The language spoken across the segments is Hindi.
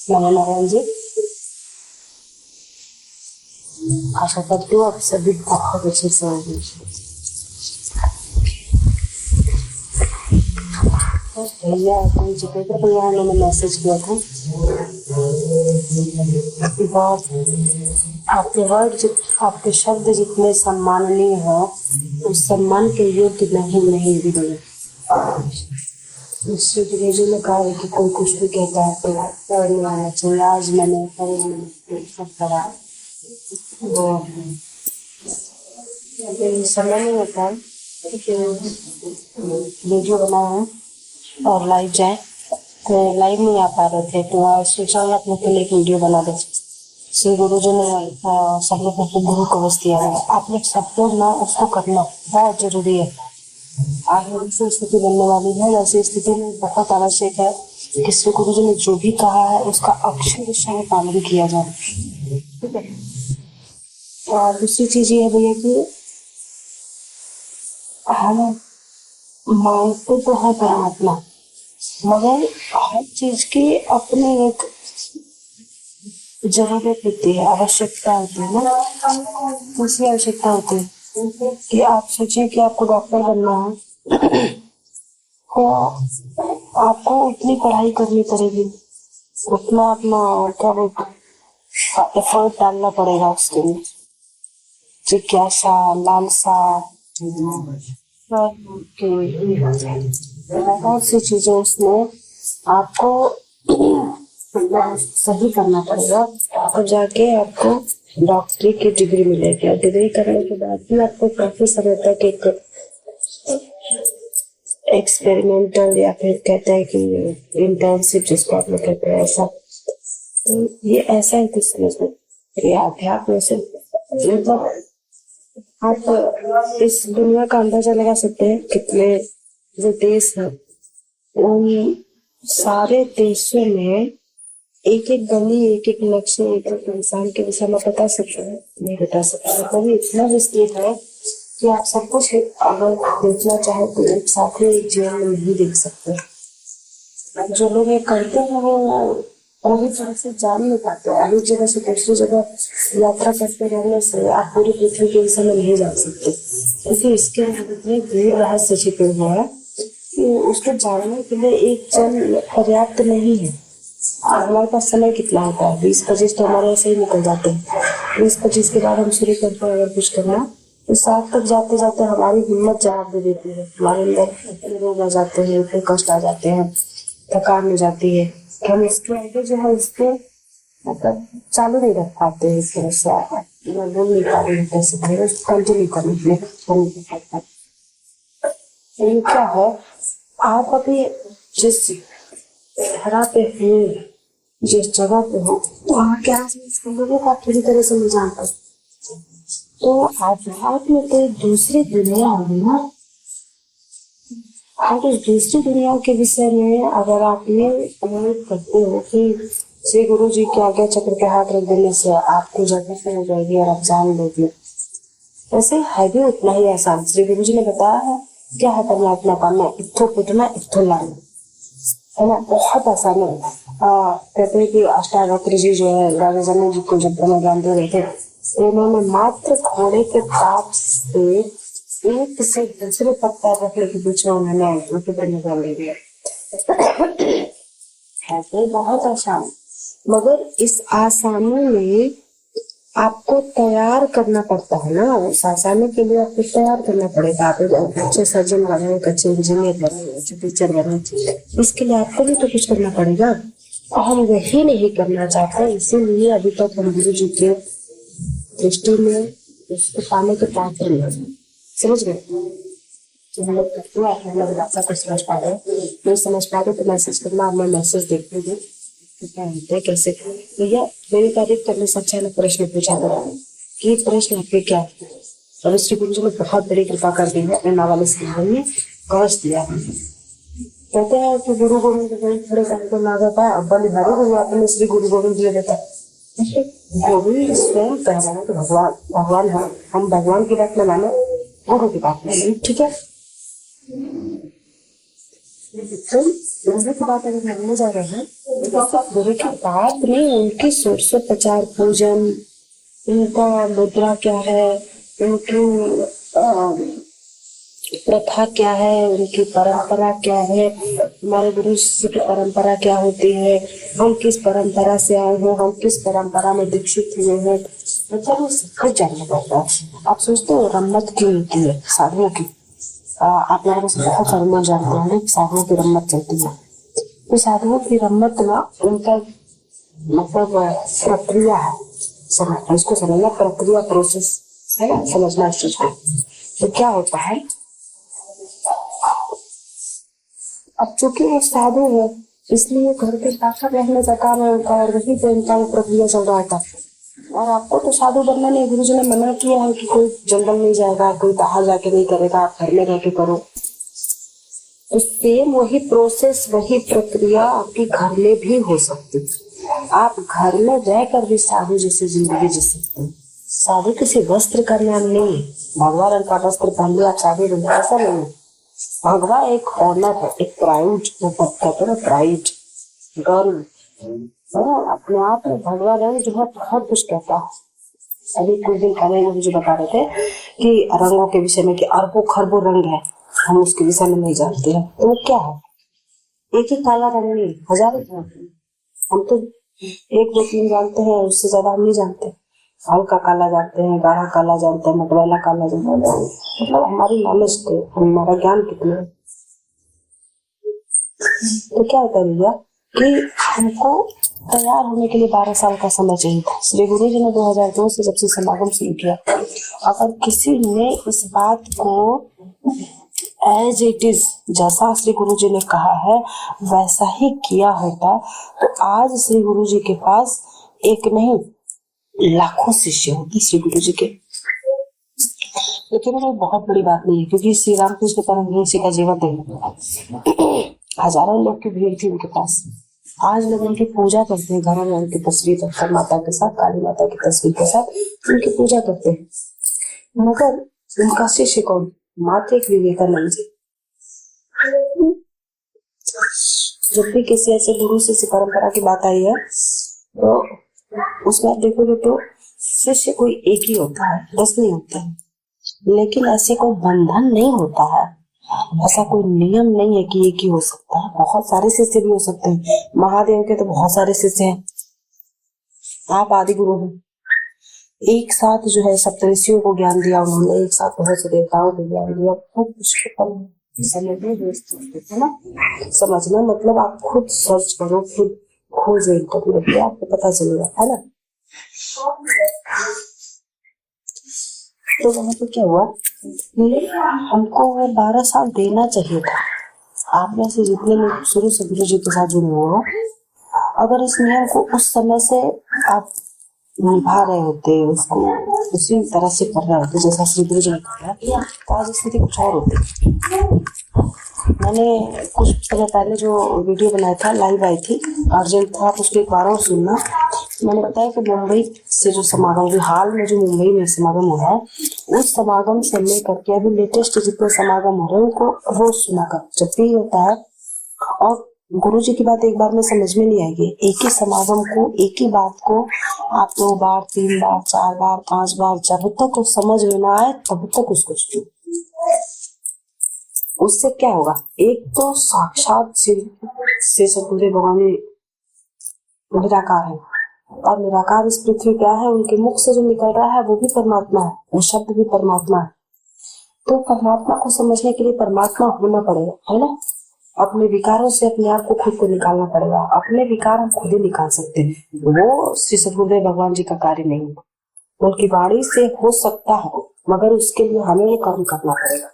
नारायण जी, आशा करती हूँ आप सभी बहुत अच्छे से होंगे। भैया जितेंद्र भैया ने मैसेज किया था, आपके वर्ड आपके शब्द जितने सम्माननीय है उस सम्मान के योग्य नहीं भी बने। गुरुजी ने कहा है कि कोई कुछ भी कहता है तो पढ़ने आना चाहिए। आज मैंने सब करा, वो समय नहीं होता वीडियो बनाया है और लाइव जाए तो लाइव नहीं आ पा रहे थे, तो आज सोचा अपने के लिए एक वीडियो बना दे। श्री गुरु जी ने सब लोगों को गुरु कवच दिया है, आप लोग सब लोग ना उसको करना बहुत जरूरी है। आगे ऐसी स्थिति बनने वाली है, ऐसी स्थिति में बहुत आवश्यक है कि श्री गुरु जी ने जो भी कहा है उसका अक्षरशः पालन किया जाए। ठीक है। और दूसरी चीज ये है भैया कि हम मानते तो है परमात्मा, मगर हर चीज की अपनी एक जरूरत होती है, आवश्यकता होती है ना। दूसरी आवश्यकता होती है कि आप सोचिए कि आपको डॉक्टर बनना है तो आपको उतनी पढ़ाई करनी पड़ेगी, उतना अपना क्या बोलते एफर्ट डालना पड़ेगा उसके लिए, जिज्ञासा, लालसा, बहुत सी चीजें उसमें आपको सही करना पड़ेगा और जाके आपको डॉक्टरी की डिग्री मिलेगी। डिग्री करने के बाद भी आपको काफी समय तक एक एक्सपेरिमेंटल या फिर कहते हैं कि इंटर्नशिप जिसको आप लोग कहते हैं, ऐसा ये ऐसा ही कुछ समझ ये अध्यात्म से मतलब आप इस दुनिया का अंदाजा लगा सकते हैं। कितने जो देश है उन सारे देशों में एक एक गली, एक एक नक्शे, एक एक इंसान के विषय में बता सकते हैं, नहीं बता सकते। कभी इतना विस्तृत है कि आप सब कुछ अगर देखना चाहे तो एक साथ ही एक जीवन में नहीं देख सकते। जो लोग ये करते हैं वो पूरी तरह से जान नहीं पाते। एक जगह से दूसरी जगह यात्रा करते रहने से आप पूरी पृथ्वी के विषय में नहीं जान सकते, क्योंकि इसके अंदर गूढ़ रहस्य छिपे हुए हैं कि उसको जानने के लिए एक जन पर्याप्त नहीं है। हमारे पास समय कितना होता है, 20-25 तो हमारे ऐसे ही निकल जाते हैं। 20-25 के बाद हम शुरू करते हैं अगर कुछ करना तो 7 तक जाते जाते हमारी हिम्मत जवाब दे देती है। हमारे अंदर इतने रोग आ जाते हैं, इतने कष्ट आ जाते हैं, थकान हो जाती है कि हम इसके आगे जो है इसको मतलब चालू नहीं रख पाते हैं। इस तरह से मैं बोल नहीं पा रही हूँ कैसे कंटिन्यू करने ये क्या है। आप अभी जिस हरा पे हैं, जिस जगह पे हो वहाँ क्या लोगों को आप पूरी तरह से नहीं जानते, तो आध्यात्म तो एक दूसरी दुनिया होगी ना। आप उस दूसरी दुनिया के विषय में अगर आप ये उम्मीद करते हो कि श्री गुरु जी के आगे चक्र के हाथ रख देने से आपको जगह से हो जाएगी और आप जान लोगे, वैसे है भी उतना ही आसान। श्री गुरु जी ने बताया है क्या है परमात्मा पाना, इत्थो पुटना इत्थो लाना, है ना, बहुत आसान है। कहते हैं कि अष्टावक्र जी जो है राजा जनक जी को जब ब्रह्म ज्ञान दे रहे थे, उन्होंने मात्र घोड़े के ताप से एक से दूसरे तक पैर रखने के पीछे उन्होंने उनके ब्रह्म ज्ञान दे दिया। है बहुत आसान, मगर इस आसानी में आपको तैयार करना पड़ता है ना। उस आसानी के लिए आपको तैयार करना पड़ेगा। आप एक अच्छे सर्जन बने, एक अच्छे इंजीनियर बने, अच्छे टीचर बने, इसके लिए आपको भी तो कुछ करना पड़ेगा। और हम वही नहीं करना चाहते, इसीलिए अभी तक हम गुरु जी के दृष्टि में उसको पाने के पात्र नहीं समझ गए। हम लोग करते हैं, हम लोग भाषा को समझ पा रहे, नहीं समझ पा रहे तो मैसेज करना, मैं मैसेज देख लीजिए क्या होता है कैसे। भैया मेरी तारीफ करने से अच्छा ने प्रश्न पूछा था कि प्रश्न आपके क्या है, और श्री गुरु जी ने बहुत बड़ी कृपा कर दी है। एना वाले स्कूल में कवच दिया है। कहते हैं कि गुरु गोविंद थोड़े टाइम को ना जाता है, अब्बा लिहारी गुरु आपने श्री गुरु गोविंद दिया देता है। गोविंद स्वयं कह रहे हैं तो भगवान है, हम भगवान की बात में माने, गुरु की बात में। ठीक है, तो गुरु की बात अगर मानने जा रहे हैं तो सिर्फ गुरु की बात नहीं, उनकी षोडशोपचार पूजन, उनका मुद्रा क्या है, उनकी प्रथा क्या है, उनकी परंपरा क्या है, हमारे गुरु जी की परंपरा क्या होती है, हम किस परंपरा से आए हैं, हम किस परंपरा में दीक्षित हुए हैं, मतलब वो सब कुछ जानना पड़ता है। आप सोचते हो रम्मत क्यों होती है साधुओं की? आप लोगों को बहुत सारे लोग जानते होंगे कि साधुओं की रम्मत चलती है। तो साधुओं की रम्मत ना उनका मतलब प्रक्रिया है, इसको समझना, प्रक्रिया प्रोसेस है ना, समझना इस चीज को। तो क्या होता है, अब चूंकि वो साधु है इसलिए घर के ताकत रहने का काम है उनका, और वही पे उनका वो प्रक्रिया चल रहा था। और आपको तो साधु बनना नहीं, गुरु जी ने मना किया है कि कोई जंगल नहीं जाएगा, कोई बाहर जाके नहीं करेगा, आप घर में रह के करो। तो सेम वही प्रोसेस, वही प्रक्रिया आपके घर में भी हो सकती है। आप घर में रहकर भी साधु जैसी जिंदगी जी सकते हैं। साधु किसी वस्त्र का नाम नहीं है, भगवा रंग का वस्त्र पहन लिया आप साधु बन, ऐसा नहीं है। भगवा एक ऑनर है, एक प्राइड, वो कहते हैं प्राइड, गर्व, अपने आप में भगवा रंग जो है बहुत कुछ कहता है। अभी कुछ दिन पहले मुझे बता रहे थे कि रंगों के विषय में कि अरबों खरबों रंग है, हम उसके विषय में नहीं जानते हैं। तो वो क्या है, एक ही काला रंग नहीं, हजारों रंग। हम तो एक दो तीन जानते हैं, उससे ज्यादा हम नहीं जानते। हल्का काला जानते हैं, गाढ़ा काला जानते हैं, मटमैला काला जानते हैं। मतलब हमारी नॉलेज के, हमारा ज्ञान कितना है। तो क्या होता है भैया कि हमको तैयार होने के लिए 12 साल का समय चाहिए था। श्री गुरु जी ने 2002 से जब से समागम शुरू किया, अगर किसी ने इस बात को एज इट इज, जैसा श्री गुरु जी ने कहा है वैसा ही किया होता, तो आज श्री गुरु जी के पास एक नहीं लाखों शिष्य होते श्री गुरु जी के। लेकिन वो बहुत बड़ी बात नहीं है, क्योंकि श्री रामकृष्ण परमहंस का जीवन देखो, हजारों लोग की भीड़ थी उनके पास। आज लोग उनकी पूजा करते हैं, घरों में उनकी तस्वीर रखकर माता के साथ, काली माता की तस्वीर के साथ उनकी पूजा करते हैं। मगर उनका शिष्य कौन? मात्र एक विवेकानंद जी। जब भी किसी ऐसे गुरु शिष्य परंपरा की बात आई है तो उसमें आप देखोगे तो शिष्य कोई एक ही होता है, 10 नहीं होते हैं। लेकिन ऐसे कोई बंधन नहीं होता है, ऐसा कोई नियम नहीं है कि एक ही हो सकता है, बहुत सारे शिष्य भी हो सकते हैं। महादेव के तो बहुत सारे शिष्य हैं। आप आदि गुरु हैं, एक साथ जो है सप्तऋषियों को ज्ञान दिया उन्होंने, एक साथ बहुत से देवताओं को ज्ञान दिया। बहुत मुश्किल है ना समझना, मतलब आप खुद सर्च करो, खुद खोजो इंटरनेट पे, आपको पता चलेगा, है ना। तो वहां पे क्या हुआ, हमको वो 12 साल देना चाहिए था। आप में से जितने लोग शुरू से गुरु जी के साथ जुड़े हो, अगर इस नियम को उस समय से आप निभा रहे होते, उसको उसी तरह से कर रहे होते जैसा श्री गुरु जी ने कहा, तो आज स्थिति कुछ और होती। मैंने कुछ समय पहले जो वीडियो बनाया था, लाइव आई थी, अर्जेंट था, आप उसको एक बार और सुनना। मैंने बताया कि मुंबई से जो समागम, हाल में जो मुंबई में समागम हो रहा है, उस समागम से लेकर के अभी लेटेस्ट जितने समागम हो रहे हैं उनको रोज सुना कर, जब भी होता है। और गुरु जी की बात एक बार में समझ में नहीं आएगी, एक ही समागम को, एक ही बात को आप 2 बार 3 बार 4 बार 5 बार, जब तक उस समझ में ना आए तब तक उसको सुनो। उससे क्या होगा, एक तो साक्षात से सतगुरु भगवान निराकार है, और निराकार इस पृथ्वी क्या है, उनके मुख से जो निकल रहा है वो भी परमात्मा है, वो शब्द भी परमात्मा है। तो परमात्मा को समझने के लिए परमात्मा होना पड़ेगा, है ना। अपने विकारों से अपने आप को खुद को निकालना पड़ेगा। अपने विकार हम खुद ही निकाल सकते हैं, वो श्री सतगुरुदेव भगवान जी का कार्य नहीं है। उनकी वाणी से हो सकता है, मगर उसके लिए हमें वो कर्म करना पड़ेगा।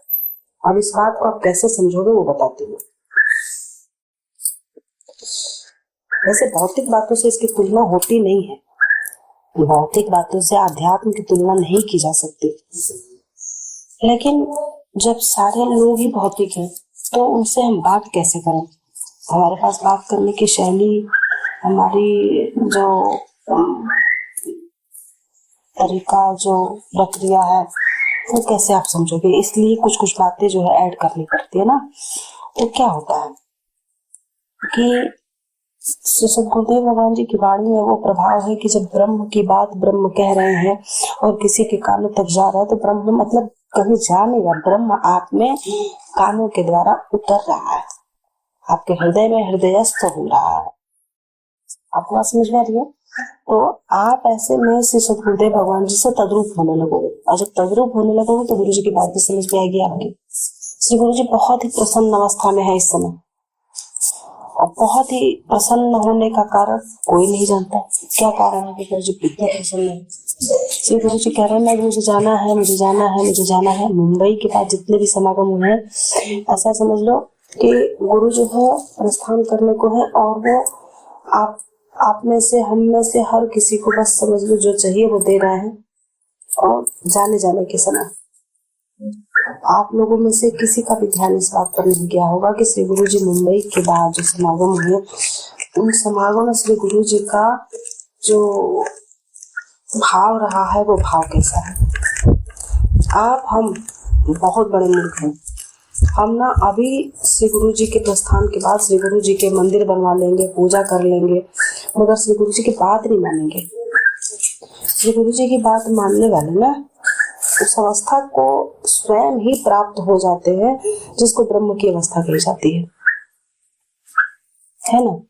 अब इस बात को आप कैसे समझोगे वो बताती हूँ। वैसे भौतिक बातों से इसकी तुलना होती नहीं है, भौतिक बातों से आध्यात्म की तुलना नहीं की जा सकती। लेकिन जब सारे लोग ही भौतिक हैं तो उनसे हम बात कैसे करें? हमारे पास बात करने की शैली, हमारी जो तरीका, जो प्रक्रिया है, वो कैसे आप समझोगे? इसलिए कुछ कुछ बातें जो है ऐड करनी पड़ती है ना। तो क्या होता है, कि श्री सद्गुरुदेव भगवान जी की वाणी में वो प्रभाव है कि जब ब्रह्म की बात ब्रह्म कह रहे हैं और किसी के कानों तक जा रहा है तो ब्रह्म मतलब कहीं जा नहीं रहा, ब्रह्म आप में कानों के द्वारा उतर रहा है, आपके हृदय में हृदयस्थ हो रहा है। आपको बात समझ में आ रही है? तो आप ऐसे में श्री सद्गुरुदेव भगवान जी से तद्रूप होने लगोगे, और जब तद्रूप होने लगोगे तो गुरु जी की बात भी समझ में आएगी आपकी। श्री गुरु जी बहुत ही प्रसन्न अवस्था में है इस समय, और बहुत ही प्रसन्न होने का कारण कोई नहीं जानता। क्या कारण है कि गुरु जी इतने प्रसन्न है? श्री गुरु जी कह रहे हैं मुझे जाना है, मुझे जाना है, मुझे जाना है। मुंबई के बाद जितने भी समागम हुए हैं, ऐसा समझ लो कि गुरु जो है प्रस्थान करने को है, और वो आप में से, हम में से हर किसी को बस समझ लो जो चाहिए वो दे रहे हैं। और जाने के समय आप लोगों में से किसी का भी ध्यान इस बात पर नहीं गया होगा कि श्री गुरु जी मुंबई के बाद जो समागम हुए, उन समागम में श्री गुरु जी का जो भाव रहा है वो भाव कैसा है। हम बहुत बड़े मूर्ख हैं, हम ना अभी श्री गुरु जी के प्रस्थान के बाद श्री गुरु जी के मंदिर बनवा लेंगे, पूजा कर लेंगे, मगर श्री गुरु जी की बात नहीं मानेंगे। श्री गुरु जी की बात मानने वाले ना उस अवस्था को स्वयं ही प्राप्त हो जाते हैं जिसको ब्रह्म की अवस्था कही जाती है ना।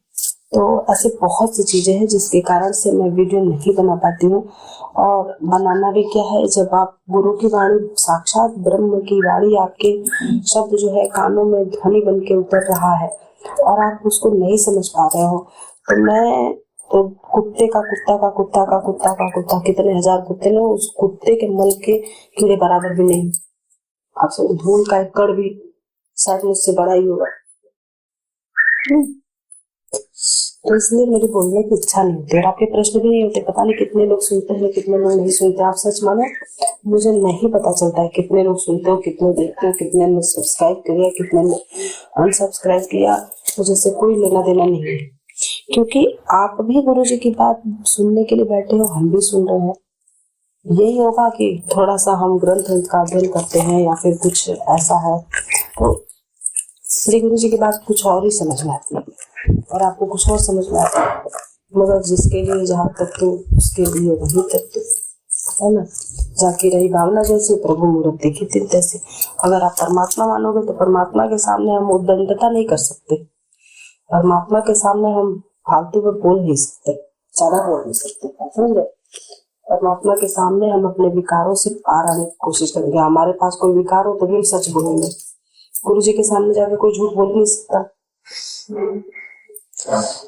तो ऐसे बहुत सी चीजें हैं जिसके कारण से मैं वीडियो नहीं बना पाती हूँ, और बनाना भी क्या है, जब आप गुरु की वाणी, साक्षात ब्रह्म की वाणी आपके शब्द जो है कानों में ध्वनि बन के उतर रहा है और आप उसको नहीं समझ पा रहे हो, तो मैं तो कुत्ते का कुत्ता का कुत्ता का कुत्ता का कुत्ता, कितने हजार कुत्ते ने, उस कुत्ते के मल के कीड़े बराबर भी नहीं। आपसे धूल का एक कण भी शायद मुझसे बड़ा ही होगा। तो इसलिए मेरी बोलने की इच्छा नहीं होती, और आपके प्रश्न भी नहीं होते। पता नहीं कितने लोग सुनते हैं, कितने लोग नहीं सुनते। आप सच मानो मुझे नहीं पता चलता है कितने लोग सुनते हो, कितने देखते हो, कितने ने सब्सक्राइब किया, कितने ने अनसब्सक्राइब किया। मुझे से कोई लेना देना नहीं है, क्योंकि आप भी गुरु जी की बात सुनने के लिए बैठे हो, हम भी सुन रहे हैं। यही होगा कि थोड़ा सा हम ग्रंथ का अध्ययन करते हैं या फिर कुछ ऐसा है, तो श्री गुरु जी की बात कुछ और ही समझ में आती है और आपको कुछ और समझ में आता है। मगर जिसके लिए जहाँ तत्व उसके लिए वही तत्व है ना। जाकी रही भावना जैसे, प्रभु मूर्त देखी तीर तैसे। अगर आप परमात्मा मानोगे तो परमात्मा के सामने हम उद्दंडता नहीं कर सकते, परमात्मा के सामने हम फालतू में बोल नहीं सकते, ज्यादा बोल नहीं सकते, समझ रहे। परमात्मा के सामने हम अपने विकारों से पार आने की कोशिश करेंगे। हमारे पास कोई विकार हो तो भी हम सच बोलेंगे। गुरु जी के सामने जाकर कोई झूठ बोल नहीं सकता,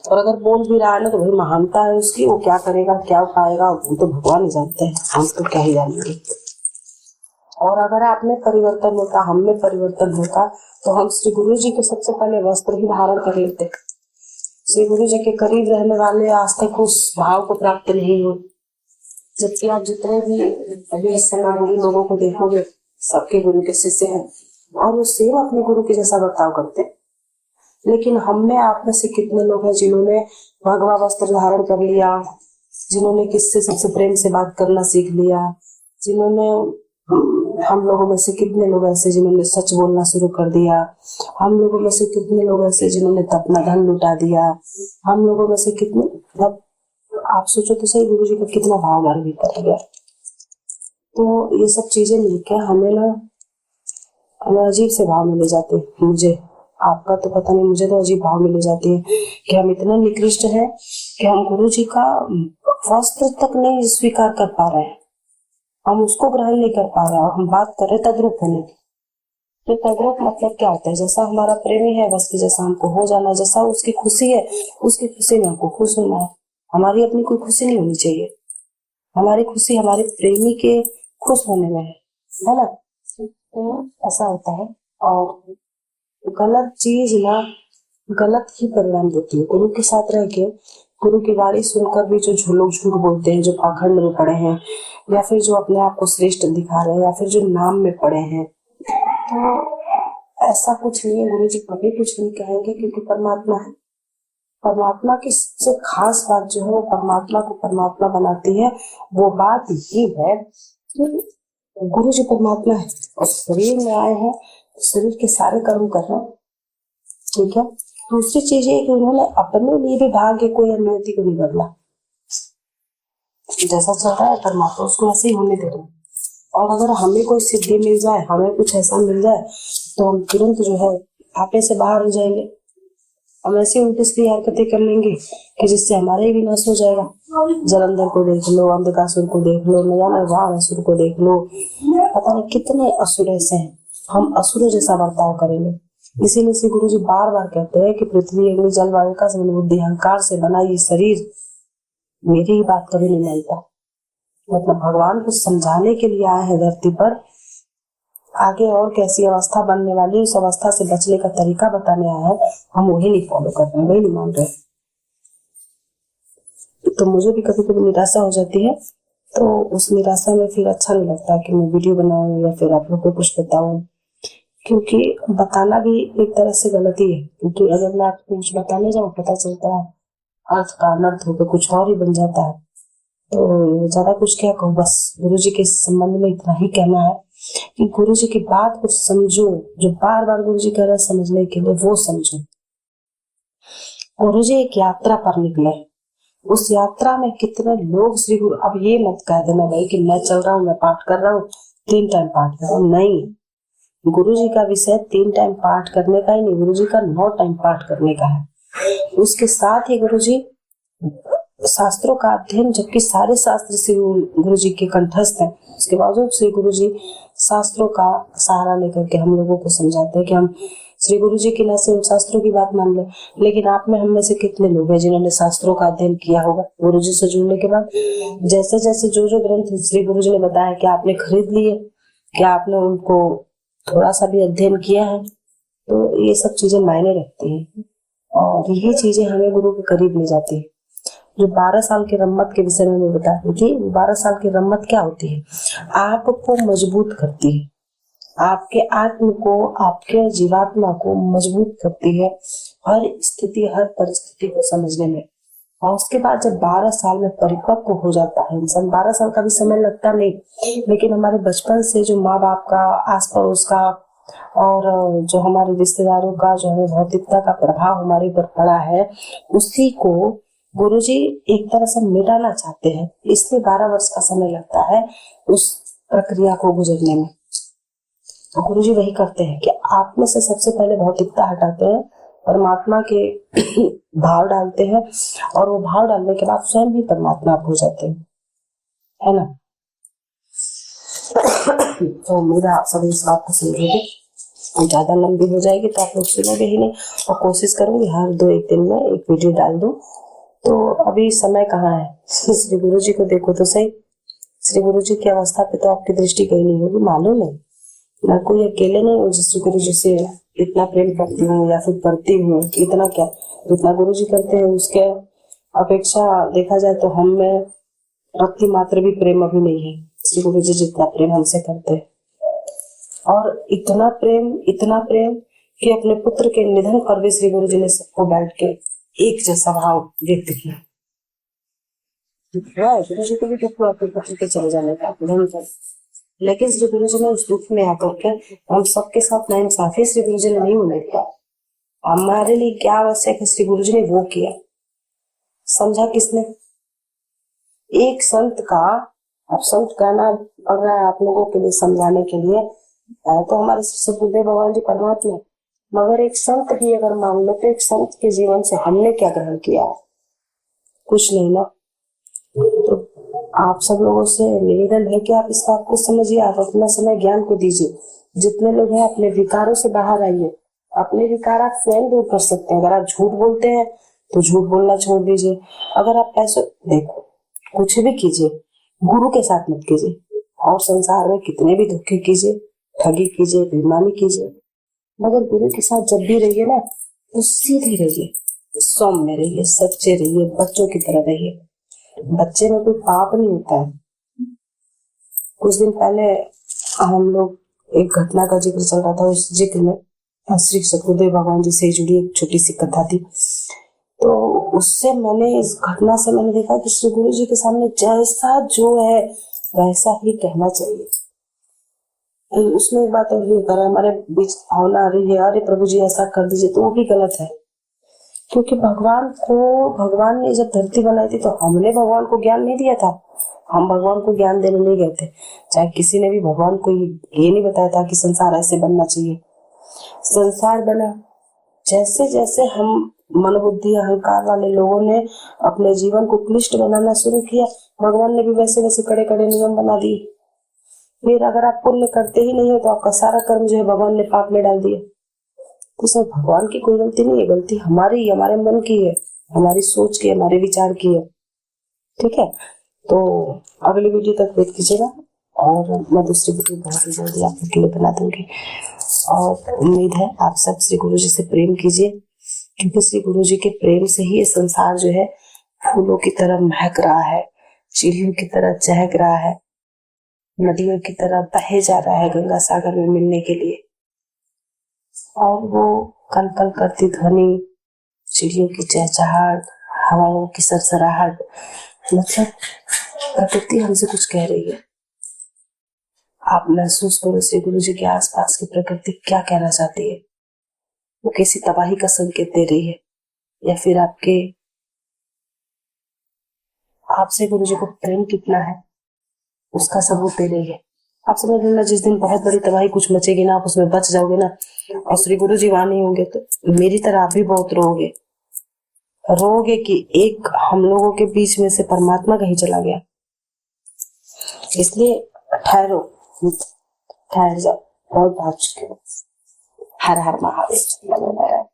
और अगर बोल भी रहा है ना तो भाई महानता है उसकी, वो क्या करेगा क्या पाएगा वो तो भगवान ही जानते हैं, हम तो क्या ही जानेंगे। और अगर आप में परिवर्तन होता, हम में परिवर्तन होता, तो हम श्री गुरु जी के सबसे पहले वस्त्र ही धारण कर लेते। श्री गुरु जी के करीब रहने वाले आज तक उस भाव को प्राप्त नहीं हो, जबकि आप जितने भी अभी इस समय गुरु लोगों को देखोगे सबके गुरु के शिष्य हैं और वो सेम अपने गुरु के जैसा बर्ताव करते हैं। लेकिन हम में, आप में से कितने लोग हैं जिन्होंने भगवा वस्त्र धारण कर लिया, जिन्होंने किससे सबसे प्रेम से बात करना सीख लिया, जिन्होंने, हम लोगों में से कितने लोग ऐसे जिन्होंने सच बोलना शुरू कर दिया, हम लोगों में से कितने लोग ऐसे जिन्होंने अपना धन लुटा दिया, हम लोगों में से कितने, मतलब आप सोचो तो सही गुरु जी का कितना भाव हमारे भीतर गया। तो ये सब चीजें मिलकर हमें ना अजीब से भाव मिले जाते हैं। मुझे, आपका तो पता नहीं, मुझे तो अजीब भाव मिले जाती है कि हम इतने निकृष्ट हैं कि हम गुरु जी का वस्त्र तक नहीं स्वीकार कर पा रहे हैं, हम उसको ग्रहण नहीं कर पा रहे हैं, और हम बात कर रहे तद्रूप होने की। तो तद्रूप मतलब क्या होता है? जैसा हमारा प्रेमी है वस्तु जैसा हमको हो जाना, जैसा उसकी खुशी है उसकी खुशी में हमको खुश होना है। हमारी अपनी कोई खुशी नहीं होनी चाहिए, हमारी खुशी हमारे प्रेमी के खुश होने में है ना। तो ऐसा होता है, और गलत चीज ना गलत ही परिणाम देती है। गुरु के साथ रह के, गुरु की वाणी सुनकर भी जो लोग झूठ बोलते हैं, जो पाखंड में पड़े हैं, या फिर जो अपने आप को श्रेष्ठ दिखा रहे हैं, या फिर जो नाम में पड़े हैं, तो ऐसा कुछ नहीं है। गुरु जी कभी कुछ नहीं कहेंगे, क्योंकि परमात्मा है। परमात्मा की सबसे खास बात जो है वो परमात्मा को परमात्मा बनाती है, वो बात ये है कि गुरु जी परमात्मा है और शरीर में आए हैं, शरीर के सारे कर्म कर रहे हैं, ठीक है। दूसरी चीज ये कि उन्होंने अपने लिए भी भाग्य को या नियति को नहीं बदला। जैसा चल रहा है परमात्मा उसको ऐसे ही होने दे रहे हैं। और अगर हमें कोई सिद्धि मिल जाए, हमें कुछ ऐसा मिल जाए, तो हम तुरंत जो है आपे से बाहर हो जाएंगे। हम ऐसी उल्टी सीधी हरकतें कर लेंगे कि जिससे हमारा ही विनाश हो जाएगा। जलंधर को देख लो, अंधकासुर को देख लो, न जाने वाणासुर को देख लो, पता नहीं कितने असुर ऐसे हैं। हम असुरों जैसा बर्ताव करेंगे। इसीलिए श्री गुरु जी बार बार कहते हैं कि पृथ्वी अग्नि जल वायु का बुद्धि अहंकार से बना ये शरीर मेरी ही बात कभी नहीं मानता। मतलब भगवान को समझाने के लिए आए हैं धरती पर, आगे और कैसी अवस्था बनने वाली उस अवस्था से बचने का तरीका बताने आया है, हम वही नहीं फॉलो कर रहे, वही नहीं मान रहे। तो मुझे भी कभी कभी निराशा हो जाती है, तो उस निराशा में फिर अच्छा नहीं लगता कि मैं वीडियो बनाऊं या फिर आप लोग को कुछ बताऊं, क्योंकि बताना भी एक तरह से गलत ही है। क्योंकि अगर मैं आपको कुछ बताने जाऊं, पता चलता है अर्थ का अनर्थ होकर कुछ और ही बन जाता है। तो ज्यादा कुछ क्या कहूँ, बस गुरु जी के संबंध में इतना ही कहना है कि गुरु जी की बात को समझो। जो बार बार गुरु जी कह रहे हैं समझने के लिए, वो समझो। गुरु जी एक यात्रा पर निकले, उस यात्रा में कितने लोग श्री गुरु, अब ये मत कह देना भाई कि मैं चल रहा हूँ, मैं पाठ कर रहा हूँ, 3 टाइम पाठ कर रहा हूँ। नहीं, गुरु जी का विषय 3 टाइम पाठ करने का ही नहीं, गुरु जी का 9 टाइम पाठ करने का है। उसके साथ ही गुरु जी शास्त्रों का अध्ययन, जबकि सारे शास्त्र श्री गुरु जी के कंठस्थ हैं, उसके बावजूद श्री गुरु जी शास्त्रों का सहारा लेकर के हम लोगों को समझाते हैं कि हम श्री गुरु जी की न से उन शास्त्रों की बात मान ले। लेकिन आप में हम में से कितने लोग हैं जिन्होंने शास्त्रों का अध्ययन किया होगा गुरु जी से जुड़ने के बाद? जैसे जैसे जो ग्रंथ श्री गुरु जी ने बताया कि आपने खरीद लिए, क्या आपने उनको थोड़ा सा भी अध्ययन किया है? तो ये सब चीजें मायने रखती है और ये चीजें हमें गुरु के करीब ले जाती है। जो 12 साल की रम्मत के विषय में मैं बता रही थी, 12 साल की रम्मत क्या होती है? आपको मजबूत करती है, आपके आत्म को, आपके जीवात्मा को मजबूत करती है हर स्थिति, हर परिस्थिति को समझने में। और उसके बाद जब 12 साल में परिपक्व हो जाता है इंसान, 12 साल का भी समय लगता नहीं, लेकिन हमारे बचपन से जो माँ बाप का, आस पड़ोस का और जो हमारे रिश्तेदारों का, जो हमें भौतिकता का प्रभाव हमारे ऊपर पड़ा है, उसी को गुरुजी एक तरह से मिटाना चाहते हैं। इसलिए 12 वर्ष का समय लगता है उस प्रक्रिया को गुजरने में। गुरुजी वही करते हैं कि आप में से सबसे पहले भौतिकता हटाते हैं, परमात्मा के भाव डालते हैं, और वो भाव डालने के बाद स्वयं भी परमात्मा आप हो जाते हैं, है ना। तो उम्मीद है आप सभी इस बात को समझोगे। ज्यादा लंबी हो जाएगी तो आप लोग सुनोगे ही नहीं, और कोशिश करूंगी हर 2-1 दिन में एक वीडियो डाल दूं। तो अभी समय कहाँ है? श्री गुरु जी को देखो तो सही, श्री गुरु जी की अवस्था पे तो आपकी दृष्टि कहीं नहीं होगी, मालूम है। मैं कोई अकेले नहीं हूँ जिस गुरु जी से इतना प्रेम करती हूँ या फिर करती हूँ, इतना क्या, जितना गुरु जी करते हैं उसके अपेक्षा देखा जाए तो हम में रत्ती मात्र भी प्रेम अभी नहीं है श्री गुरु जी जितना प्रेम हमसे करते हैं। और इतना प्रेम कि अपने पुत्र के निधन पर भी श्री गुरु जी ने सबको बैठ के एक जैसा भाव व्यक्त किया। गुरु जी को भी दुख हुआ अपने पुत्र के चले जाने का, लेकिन श्री गुरु जी ने उस दुख में आकर के हम सबके साथ नाइंसाफी श्री गुरु जी ने नहीं होने दिया। हमारे लिए क्या आवश्यक है श्री गुरु जी ने वो किया। समझा किसने? एक संत का, अब संत कहना पड़ रहा है आप लोगों के लिए समझाने के लिए, तो हमारे सतगुरुदेव भगवान जी परमात्मा, मगर एक संत भी अगर मान लो तो एक संत के जीवन से हमने क्या ग्रहण किया? कुछ नहीं ना। तो आप सब लोगों से निवेदन है कि आप इस बात को समझिए, आप अपना समय ज्ञान को दीजिए। जितने लोग हैं अपने विकारों से बाहर आइए, अपने विकार आप स्वयं दूर कर सकते हैं। अगर आप झूठ बोलते हैं तो झूठ बोलना छोड़ दीजिए। अगर आप पैसों, देखो कुछ भी कीजिए, गुरु के साथ मत कीजिए। और संसार में कितने भी धोखे कीजिए, ठगी कीजिए, बेईमानी कीजिए, मगर गुरु के साथ जब भी रहिए ना तो सीधे रहिए, सौम्य रहिए, सच्चे रहिए, बच्चों की तरह रहिए। बच्चे में कोई पाप नहीं होता है। कुछ दिन पहले हम लोग एक घटना का जिक्र चल रहा था, उस जिक्र में श्री सतगुरुदेव भगवान जी से जुड़ी एक छोटी सी कथा थी। तो उससे मैंने, इस घटना से मैंने देखा कि श्री गुरु जी के सामने जैसा जो है वैसा ही कहना चाहिए। उसमें एक बात और भी कर, हमारे बीच भावना आ रही है, अरे प्रभु जी ऐसा कर दीजिए, तो वो भी गलत है। क्योंकि भगवान ने जब धरती बनाई थी तो हमने भगवान को ज्ञान नहीं दिया था, हम भगवान को ज्ञान देने नहीं गए थे। चाहे किसी ने भी भगवान को ये नहीं बताया था कि संसार ऐसे बनना चाहिए। संसार बना, जैसे जैसे हम मन बुद्धि अहंकार वाले लोगों ने अपने जीवन को क्लिष्ट बनाना शुरू किया, भगवान ने भी वैसे वैसे कड़े कड़े नियम बना दिए। फिर अगर आप पुण्य करते ही नहीं हो तो आपका सारा कर्म जो है भगवान ने पाप में डाल दिया। तो इसमें भगवान की कोई गलती नहीं है, गलती हमारी, हमारे मन की है, हमारी सोच की, हमारे विचार की है। ठीक है, तो अगली वीडियो तक वेट कीजिएगा और मैं दूसरी वीडियो बहुत ही जल्दी आपके लिए बना दूंगी। और उम्मीद है आप सब श्री गुरु जी से प्रेम कीजिए, क्योंकि श्री गुरु जी के प्रेम से ही ये संसार जो है फूलों की तरह महक रहा है, चिड़ियों की तरह चहक रहा है, नदियों की तरह बहे जा रहा है गंगा सागर में मिलने के लिए। और वो कल कल करती ध्वनि, चिड़ियों की चहचहाट, हवाओं की सरसराहट, मतलब प्रकृति हमसे कुछ कह रही है। आप महसूस करो श्री गुरु जी के आसपास की प्रकृति क्या कहना चाहती है। वो किसी तबाही का संकेत दे रही है या फिर आपसे गुरु जी को प्रेम कितना है उसका सबूत दे रही है। आप समझ लेना, जिस दिन बहुत बड़ी तबाही कुछ मचेगी ना, आप उसमें बच जाओगे ना, और श्री गुरु जी वहां नहीं होंगे तो मेरी तरह आप भी बहुत रोओगे कि एक हम लोगों के बीच में से परमात्मा कहीं चला गया। इसलिए ठहर जाओ, बहुत भाग चुके हो। हर हर महादेव।